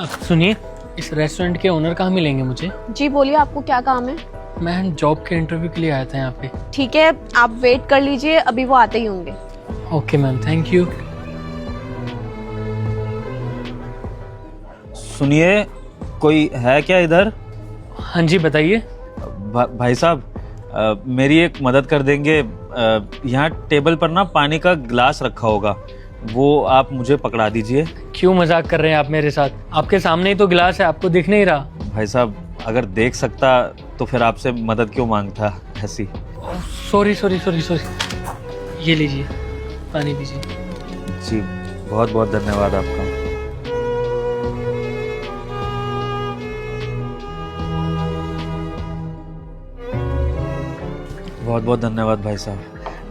अब सुनिए, इस रेस्टोरेंट के ओनर कहाँ मिलेंगे मुझे? जी बोलिए, आपको क्या काम है? मैं जॉब के इंटरव्यू के लिए आया था यहाँ पे। ठीक है, आप वेट कर लीजिए, अभी वो आते ही होंगे। Okay ma'am, thank you. सुनिए, कोई है क्या इधर? हाँ जी बताइए। भाई साहब, मेरी एक मदद कर देंगे? यहाँ टेबल पर ना पानी का गिलास रखा होगा, वो आप मुझे पकड़ा दीजिए। क्यों मजाक कर रहे हैं आप मेरे साथ? आपके सामने ही तो गिलास है, आपको दिख नहीं रहा? भाई साहब, अगर देख सकता तो फिर आपसे मदद क्यों मांगता ऐसी? सॉरी सॉरी सॉरी सॉरी, ये लीजिए, पानी पीजिए। जी, बहुत बहुत धन्यवाद आपका। बहुत बहुत धन्यवाद भाई साहब।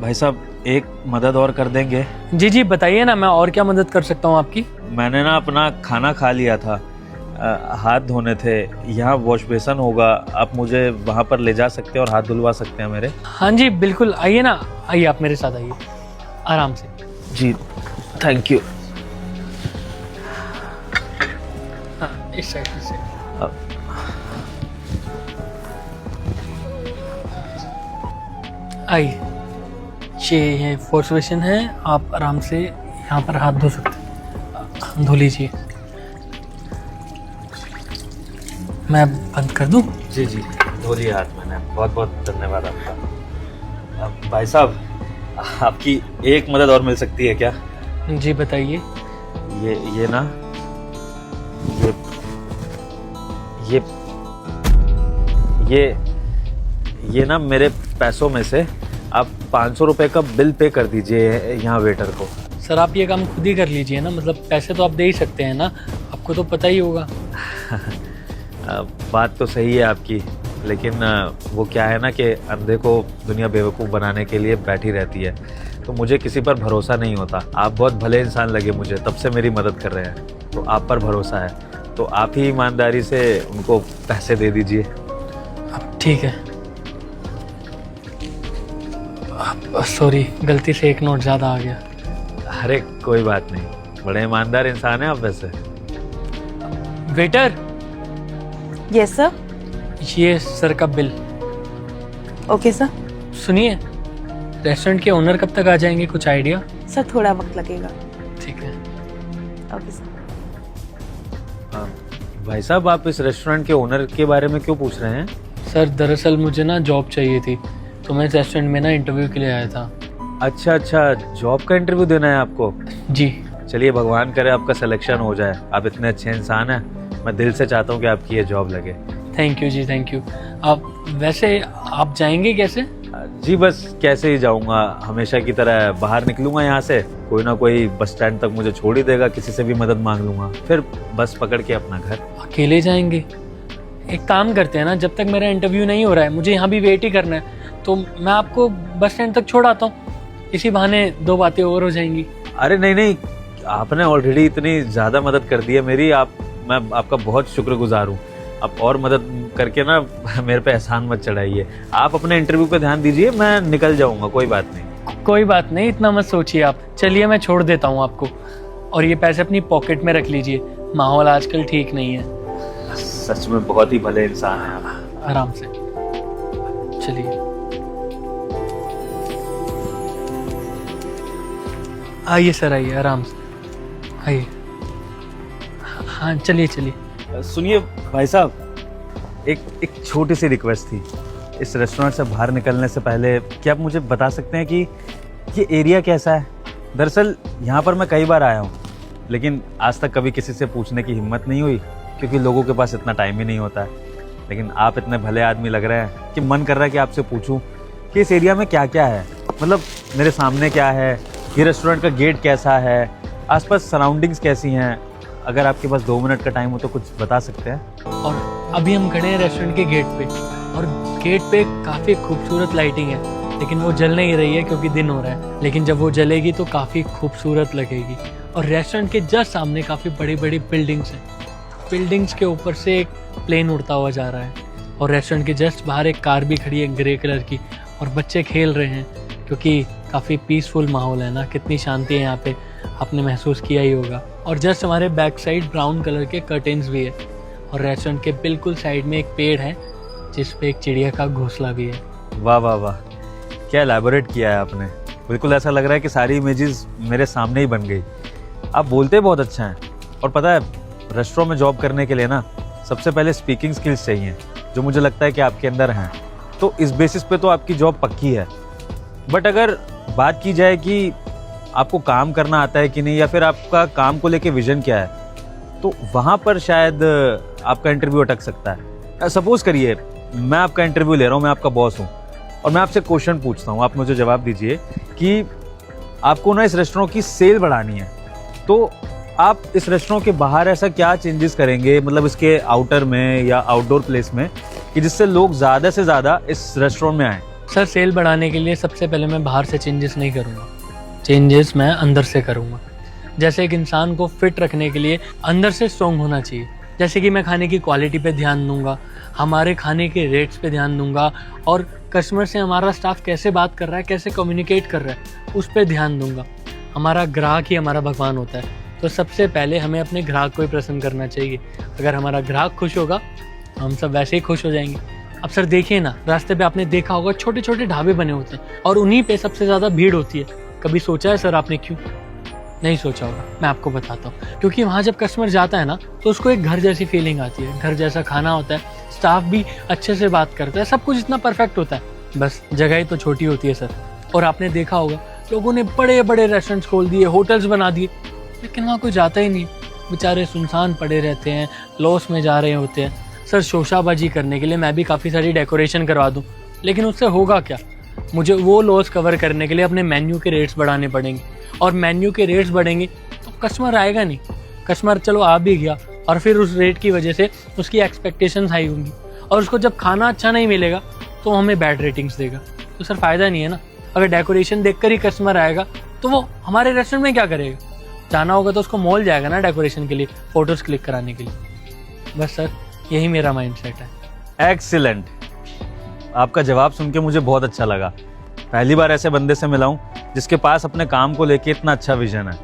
भाई साहब, एक मदद और कर देंगे? जी जी बताइए ना, मैं और क्या मदद कर सकता हूँ आपकी? मैंने ना अपना खाना खा लिया था, हाथ धोने थे। यहाँ वॉश बेसन होगा, आप मुझे वहाँ पर ले जा सकते हैं और हाथ धुलवा सकते हैं मेरे? हाँ जी बिल्कुल, आइए ना, आइए आप मेरे साथ आइए, आराम से। जी थैंक यू। हाँ, इस साइड से। आइए, ये वॉश बेसिन है, आप आराम से यहाँ पर हाथ धो सकते हैं, धो लीजिए। मैं बंद कर दूँ? जी जी, धो लिया हाथ मैंने, बहुत बहुत धन्यवाद आपका। भाई साहब, आपकी एक मदद और मिल सकती है क्या? जी बताइए। ये ना, ये ना मेरे पैसों में से आप 500 रुपए का बिल पे कर दीजिए यहाँ वेटर को। सर आप ये काम खुद ही कर लीजिए ना, मतलब पैसे तो आप दे ही सकते हैं ना, आपको तो पता ही होगा। बात तो सही है आपकी, लेकिन वो क्या है ना कि अंधे को दुनिया बेवकूफ़ बनाने के लिए बैठी रहती है, तो मुझे किसी पर भरोसा नहीं होता। आप बहुत भले इंसान लगे मुझे, तब से मेरी मदद कर रहे हैं, तो आप पर भरोसा है, तो आप ही ईमानदारी से उनको पैसे दे दीजिए। अब ठीक है, सॉरी गलती से एक नोट ज़्यादा आ गया। अरे कोई बात नहीं, बड़े ईमानदार इंसान हैं आप वैसे। Waiter, yes sir. ये सर का बिल। Okay sir. सुनिए, रेस्टोरेंट के ओनर कब तक आ जाएंगे, कुछ आइडिया? सर थोड़ा वक्त लगेगा। ठीक है। Okay sir. भाई साहब, आप इस रेस्टोरेंट के ओनर के बारे में क्यों पूछ रहे हैं? सर दरअसल मुझे ना जॉब चाहिए थी, तो मैं इस रेस्टोरेंट में ना इंटरव्यू के लिए आया था। अच्छा अच्छा, जॉब का इंटरव्यू देना है आपको? जी। चलिए, भगवान करे आपका सिलेक्शन हो जाए, आप इतने अच्छे इंसान हैं, मैं दिल से चाहता हूँ कि आपकी ये जॉब लगे। Thank you ji, thank you. आप वैसे आप जाएंगे कैसे? जी बस कैसे ही जाऊंगा, हमेशा की तरह बाहर निकलूंगा यहाँ से, कोई ना कोई बस स्टैंड तक मुझे छोड़ ही देगा, किसी से भी मदद मांग लूंगा, फिर बस पकड़ के अपना घर। अकेले जाएंगे? एक काम करते हैं ना, जब तक मेरा इंटरव्यू नहीं हो रहा है, मुझे यहाँ भी वेट ही करना है, तो मैं आपको बस स्टैंड तक छोड़ आता हूँ, इसी बहाने दो बातें और हो जाएंगी। अरे नहीं नहीं, आपने ऑलरेडी इतनी ज़्यादा मदद कर दी है मेरी, मैं आपका बहुत शुक्रगुजार हूँ। आप और मदद करके ना मेरे पे एहसान मत चढ़ाइए, आप अपने इंटरव्यू पे ध्यान दीजिए, मैं निकल जाऊंगा, कोई बात नहीं। कोई बात नहीं, इतना मत सोचिए आप। चलिए मैं छोड़ देता हूँ आपको, और ये पैसे अपनी पॉकेट में रख लीजिए, माहौल आजकल ठीक नहीं है। सच में बहुत ही भले इंसान हैं आप। आराम से चलिए। आइए सर, आइए आराम से आइए। हाँ चलिए चलिए। सुनिए भाई साहब, एक छोटी सी रिक्वेस्ट थी। इस रेस्टोरेंट से बाहर निकलने से पहले क्या आप मुझे बता सकते हैं कि ये एरिया कैसा है? दरअसल यहाँ पर मैं कई बार आया हूँ, लेकिन आज तक कभी किसी से पूछने की हिम्मत नहीं हुई, क्योंकि लोगों के पास इतना टाइम ही नहीं होता है। लेकिन आप इतने भले आदमी लग रहे हैं कि मन कर रहा है कि आपसे पूछूं कि इस एरिया में क्या क्या है, मतलब मेरे सामने क्या है, ये रेस्टोरेंट का गेट कैसा है, आसपास सराउंडिंग्स कैसी हैं। अगर आपके पास 2 मिनट का टाइम हो तो कुछ बता सकते हैं? और अभी हम खड़े हैं रेस्टोरेंट के गेट पे, और गेट पे काफ़ी खूबसूरत लाइटिंग है, लेकिन वो जल नहीं रही है क्योंकि दिन हो रहा है, लेकिन जब वो जलेगी तो काफ़ी खूबसूरत लगेगी। और रेस्टोरेंट के जस्ट सामने काफ़ी बड़ी बड़ी बिल्डिंग्स हैं, बिल्डिंग्स के ऊपर से एक प्लेन उड़ता हुआ जा रहा है, और रेस्टोरेंट के जस्ट बाहर एक कार भी खड़ी है ग्रे कलर की, और बच्चे खेल रहे हैं, क्योंकि काफ़ी पीसफुल माहौल है ना, कितनी शांति है यहाँ पे, आपने महसूस किया ही होगा। और जस्ट हमारे बैक साइड ब्राउन कलर के कर्टेन्स भी है और रेस्टोरेंट के बिल्कुल साइड में एक पेड़ है जिस पे एक चिड़िया का घोंसला भी है। वाह वाह वाह, क्या एलैबोरेट किया है आपने। बिल्कुल ऐसा लग रहा है कि सारी इमेजेस मेरे सामने ही बन गई। आप बोलते बहुत अच्छा हैं। और पता है, रेस्टोरेंट में जॉब करने के लिए ना सबसे पहले स्पीकिंग स्किल्स चाहिए, जो मुझे लगता है कि आपके अंदर हैं। तो इस बेसिस पे तो आपकी जॉब पक्की है। बट अगर बात की जाए कि आपको काम करना आता है कि नहीं, या फिर आपका काम को लेके विजन क्या है, तो वहाँ पर शायद आपका इंटरव्यू अटक सकता है। सपोज करिए मैं आपका इंटरव्यू ले रहा हूँ, मैं आपका बॉस हूँ और मैं आपसे क्वेश्चन पूछता हूँ, आप मुझे जवाब दीजिए कि आपको ना इस रेस्टोरेंट की सेल बढ़ानी है, तो आप इस रेस्टोरेंट के बाहर ऐसा क्या चेंजेस करेंगे, मतलब इसके आउटर में या आउटडोर प्लेस में, कि जिससे लोग ज़्यादा से ज़्यादा इस रेस्टोरेंट में आएँ। सर, सेल बढ़ाने के लिए सबसे पहले मैं बाहर से चेंजेस नहीं करूँगा, चेंजेस मैं अंदर से करूँगा। जैसे एक इंसान को फिट रखने के लिए अंदर से स्ट्रॉन्ग होना चाहिए। जैसे कि मैं खाने की क्वालिटी पे ध्यान दूंगा, हमारे खाने के रेट्स पे ध्यान दूंगा, और कस्टमर से हमारा स्टाफ कैसे बात कर रहा है, कैसे कम्युनिकेट कर रहा है, उस पर ध्यान दूंगा। हमारा ग्राहक ही हमारा भगवान होता है, तो सबसे पहले हमें अपने ग्राहक को ही प्रसन्न करना चाहिए। अगर हमारा ग्राहक खुश होगा तो हम सब वैसे ही खुश हो जाएंगे। अब सर देखिए ना, रास्ते पे आपने देखा होगा छोटे छोटे ढाबे बने होते हैं और उन्हीं पे सबसे ज़्यादा भीड़ होती है। कभी सोचा है सर आपने क्यों? नहीं सोचा होगा, मैं आपको बताता हूँ। क्योंकि वहाँ जब कस्टमर जाता है ना, तो उसको एक घर जैसी फीलिंग आती है, घर जैसा खाना होता है, स्टाफ भी अच्छे से बात करता है, सब कुछ इतना परफेक्ट होता है, बस जगह ही तो छोटी होती है सर। और आपने देखा होगा लोगों ने बड़े बड़े रेस्टोरेंट्स खोल दिए, होटल्स बना दिए, लेकिन वहाँ कोई जाता ही नहीं, बेचारे सुनसान पड़े रहते हैं, लॉस में जा रहे होते हैं। सर, शोशाबाजी करने के लिए मैं भी काफ़ी सारी डेकोरेशन करवा दूँ, लेकिन उससे होगा क्या? मुझे वो लॉस कवर करने के लिए अपने मेन्यू के रेट्स बढ़ाने पड़ेंगे, और मेन्यू के रेट्स बढ़ेंगे तो कस्टमर आएगा नहीं। कस्टमर चलो आ भी गया, और फिर उस रेट की वजह से उसकी एक्सपेक्टेशंस हाई होंगी, और उसको जब खाना अच्छा नहीं मिलेगा तो हमें बैड रेटिंग्स देगा, तो सर फ़ायदा नहीं है ना। अगर डेकोरेशन देखकर ही कस्टमर आएगा तो वो हमारे रेस्टोरेंट में क्या करेगा? जाना होगा तो उसको मॉल जाएगा ना डेकोरेशन के लिए, फ़ोटोज़ क्लिक कराने के लिए। बस सर, यही मेरा माइंडसेट है। एक्सीलेंट, आपका जवाब सुन के मुझे बहुत अच्छा लगा। पहली बार ऐसे बंदे से मिला हूँ जिसके पास अपने काम को लेके इतना अच्छा विजन है।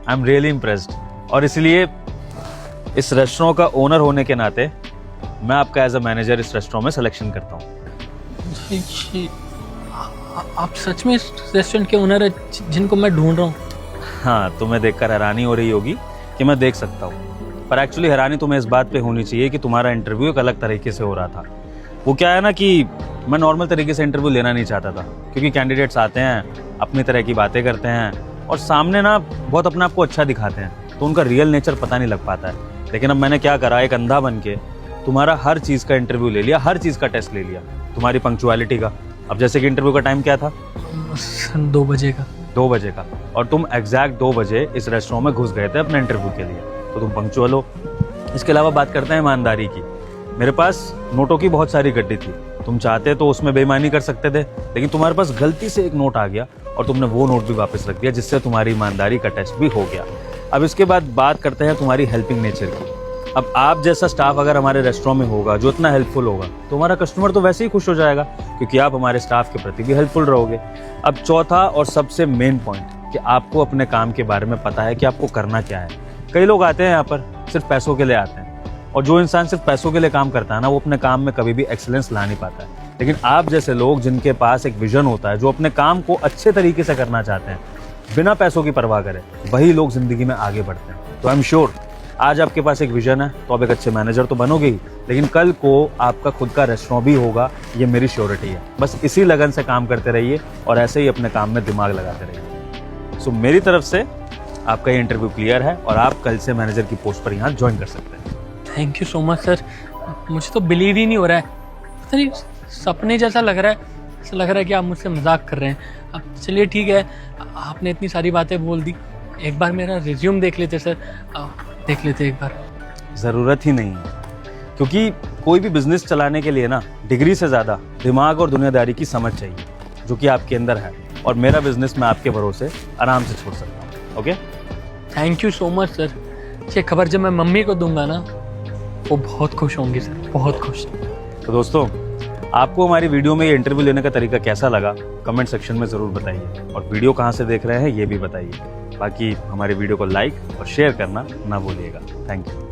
आई एम रियली इम्प्रेस्ड, और इसलिए इस रेस्टोरेंट का ओनर होने के नाते मैं आपका एज अ मैनेजर इस रेस्टोरेंट में सिलेक्शन करता हूँ। आप सच में इस रेस्टोरेंट के ओनर है जिनको मैं ढूंढ रहा हूँ? हाँ, तुम्हें देखकर हैरानी हो रही होगी कि मैं देख सकता हूँ, पर एक्चुअली हैरानी तुम्हें इस बात पे होनी चाहिए कि तुम्हारा इंटरव्यू एक अलग तरीके से हो रहा था। वो क्या है ना कि मैं नॉर्मल तरीके से इंटरव्यू लेना नहीं चाहता था, क्योंकि कैंडिडेट्स आते हैं, अपनी तरह की बातें करते हैं और सामने ना बहुत अपने आप को अच्छा दिखाते हैं, तो उनका रियल नेचर पता नहीं लग पाता है। लेकिन अब मैंने क्या करा, एक अंधा बन के तुम्हारा हर चीज़ का इंटरव्यू ले लिया, हर चीज़ का टेस्ट ले लिया, तुम्हारी पंक्चुअलिटी का। अब जैसे कि इंटरव्यू का टाइम क्या था? 2 बजे का। 2 बजे का, और तुम एग्जैक्ट 2 बजे इस रेस्टोरेंट में घुस गए थे अपने इंटरव्यू के लिए, तो तुम पंक्चुअल हो। इसके अलावा बात करते हैं ईमानदारी की। मेरे पास नोटों की बहुत सारी गड्डी थी, तुम चाहते तो उसमें बेईमानी कर सकते थे, लेकिन तुम्हारे पास गलती से एक नोट आ गया और तुमने वो नोट भी वापस रख दिया, जिससे तुम्हारी ईमानदारी का टेस्ट भी हो गया। अब इसके बाद बात करते हैं तुम्हारी हेल्पिंग नेचर की। अब आप जैसा स्टाफ अगर हमारे रेस्टोरेंट में होगा जो इतना हेल्पफुल होगा, तो हमारा कस्टमर तो वैसे ही खुश हो जाएगा, क्योंकि आप हमारे स्टाफ के प्रति भी हेल्पफुल रहोगे। अब चौथा और सबसे मेन पॉइंट, कि आपको अपने काम के बारे में पता है कि आपको करना क्या है। कई लोग आते हैं यहाँ पर सिर्फ पैसों के लिए आते हैं, और जो इंसान सिर्फ पैसों के लिए काम करता है ना, वो अपने काम में कभी भी एक्सीलेंस ला नहीं पाता है। लेकिन आप जैसे लोग जिनके पास एक विजन होता है, जो अपने काम को अच्छे तरीके से करना चाहते हैं, बिना पैसों की परवाह करें, वही लोग जिंदगी में आगे बढ़ते हैं। तो आई एम श्योर आज आपके पास एक विजन है, तो आप एक अच्छे मैनेजर तो बनोगे ही, लेकिन कल को आपका खुद का रेस्टोरेंट भी होगा, ये मेरी श्योरिटी है। बस इसी लगन से काम करते रहिए और ऐसे ही अपने काम में दिमाग लगाते रहिए। सो मेरी तरफ से आपका ये इंटरव्यू क्लियर है और आप कल से मैनेजर की पोस्ट पर यहाँ ज्वाइन कर सकते हैं। Thank you so much sir, मुझे तो बिलीव ही नहीं हो रहा है, पता नहीं सपने जैसा लग रहा है, ऐसा लग रहा है कि आप मुझसे मजाक कर रहे हैं। अब चलिए ठीक है, आपने इतनी सारी बातें बोल दी, एक बार मेरा रिज्यूम देख लेते सर, देख लेते एक बार। ज़रूरत ही नहीं है, क्योंकि कोई भी बिजनेस चलाने के लिए ना डिग्री से ज़्यादा दिमाग और दुनियादारी की समझ चाहिए, जो कि आपके अंदर है, और मेरा बिजनेस मैं आपके भरोसे आराम से छोड़ सकता हूँ। Okay, thank you so much sir. ये खबर जब मैं मम्मी को दूंगा ना, वो बहुत खुश होंगी सर, बहुत खुश। तो दोस्तों, आपको हमारी वीडियो में ये इंटरव्यू लेने का तरीका कैसा लगा कमेंट सेक्शन में ज़रूर बताइए, और वीडियो कहाँ से देख रहे हैं ये भी बताइए। बाकी हमारे वीडियो को लाइक और शेयर करना ना भूलिएगा। Thank you.